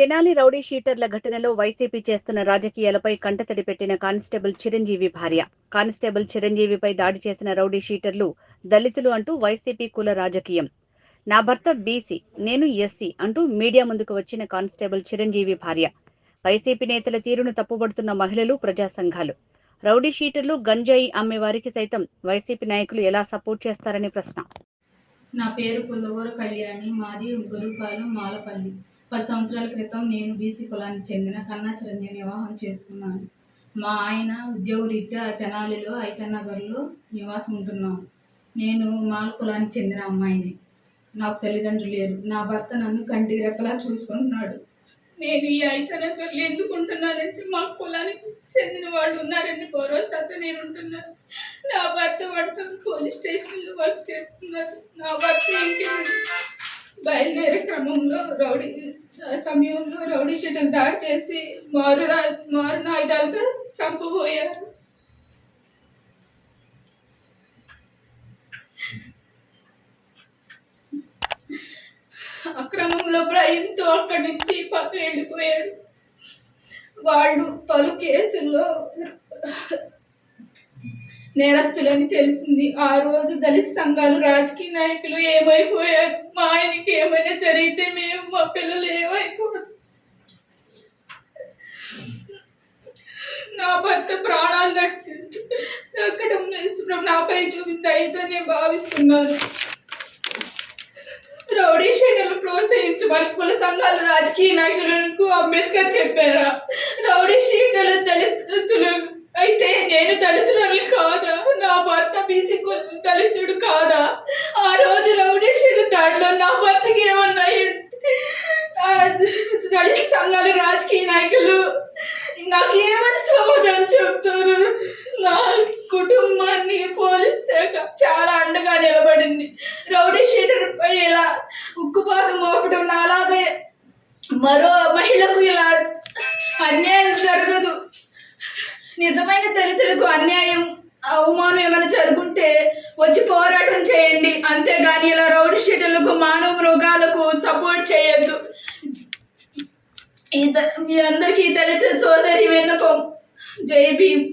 Tenali rowdy షీటర్ల ఘటనలో YCP చేస్తున్న రాజకీయాలపై కంటతడి పెట్టిన కానిస్టేబుల్ చిరంజీవి భార్య. కానిస్టేబుల్ చిరంజీవిపై దాడి చేసిన రౌడీ షీటర్లు దళితులు అంటూ వైసీపీ కుల రాజకీయం. నా భర్త బీసీ, నేను ఎస్సీ అంటూ మీడియా ముందుకు వచ్చిన కానిస్టేబుల్ చిరంజీవి భార్య. వైసీపీ నేతల తీరును తప్పుపడుతున్న మహిళలు, ప్రజా సంఘాలు. రౌడీ షీటర్లు, గంజాయి అమ్మేవారికి సైతం వైసీపీ నాయకులు ఎలా సపోర్ట్ చేస్తారనే ప్రశ్న. నా పేరు పుల్లగూర కళ్యాణి. మాది గురుపాలెం, మాలపల్లి. 10 సంవత్సరాల క్రితం నేను బీసీ కులానికి చెందిన కన్నా చిరంజీవిని వివాహం చేసుకున్నాను. మా ఆయన ఉద్యోగరీత్యా తెనాలిలో ఐతన్నగర్లో నివాసం ఉంటున్నాం. నేను మాల కులానికి చెందిన అమ్మాయిని. నాకు తల్లిదండ్రులు లేరు. నా భర్త నన్ను కంటికి రెప్పలా చూసుకుంటున్నాడు. నేను ఈ ఐతన్నగర్లో ఎందుకు ఉంటున్నానంటే మా కులానికి చెందిన వాళ్ళు ఉన్నారండి భరోసాతో నేను ఉంటున్నాను. నా భర్త పడుతుంది పోలీస్ స్టేషన్లో వర్క్ చేస్తున్నారు. నా భర్త ఇంటి బయలుదేరే క్రమంలో సమయంలో రౌడీ షీటర్లు దాడి చేసి మారున ఆయుధాలతో చంపబోయారు. అక్రమంలో భయంతో అక్కడి నుంచి పక్కన వెళ్ళిపోయాడు. వాళ్ళు పలు కేసుల్లో నేరస్తులని తెలిసింది. ఆ రోజు దళిత సంఘాలు, రాజకీయ నాయకులు ఏమైపోయారు. మా ఆయనకి ఏమైనా జరిగితే మేము, మా పిల్లలు ఏమైపోయారు. నా భర్త ప్రాణాలు దక్కడం నాపై చూపింది అయితే నేను భావిస్తున్నాను. రౌడీ షీటర్లు ప్రోత్సహించమని కుల సంఘాలు, రాజకీయ నాయకులకు అంబేద్కర్ చెప్పారా? రౌడీ షీటర్లు దళితులు అయితే నేను దళితులని కాదా? నా భర్త బీసీ దళితుడు కాదా? ఆ రోజు రౌడీ షీటర్ దాంట్లో నా భర్తకి ఏమన్నాయి? దళిత సంఘాలు, రాజకీయ నాయకులు నాకు ఏమని సమాధానం చెప్తారు? నా కుటుంబాన్ని పోలీస్ శాఖ చాలా అండగా నిలబడింది. రౌడీ షీటర్ పై ఇలా ఉక్కుపాతం మోపడం, నాలాగే మరో మహిళకు ఇలా అన్యాయం జరగదు. నిజమైన దళితులకు అన్యాయం, అవమానం ఏమైనా జరుగుంటే వచ్చి పోరాటం చేయండి, అంతేగాని ఇలా రౌడీ షీటర్లకు, మానవ మృగాలకు సపోర్ట్ చేయొద్దు. మీ అందరికీ దళిత సోదరి విన్నపం. జై భీమ్.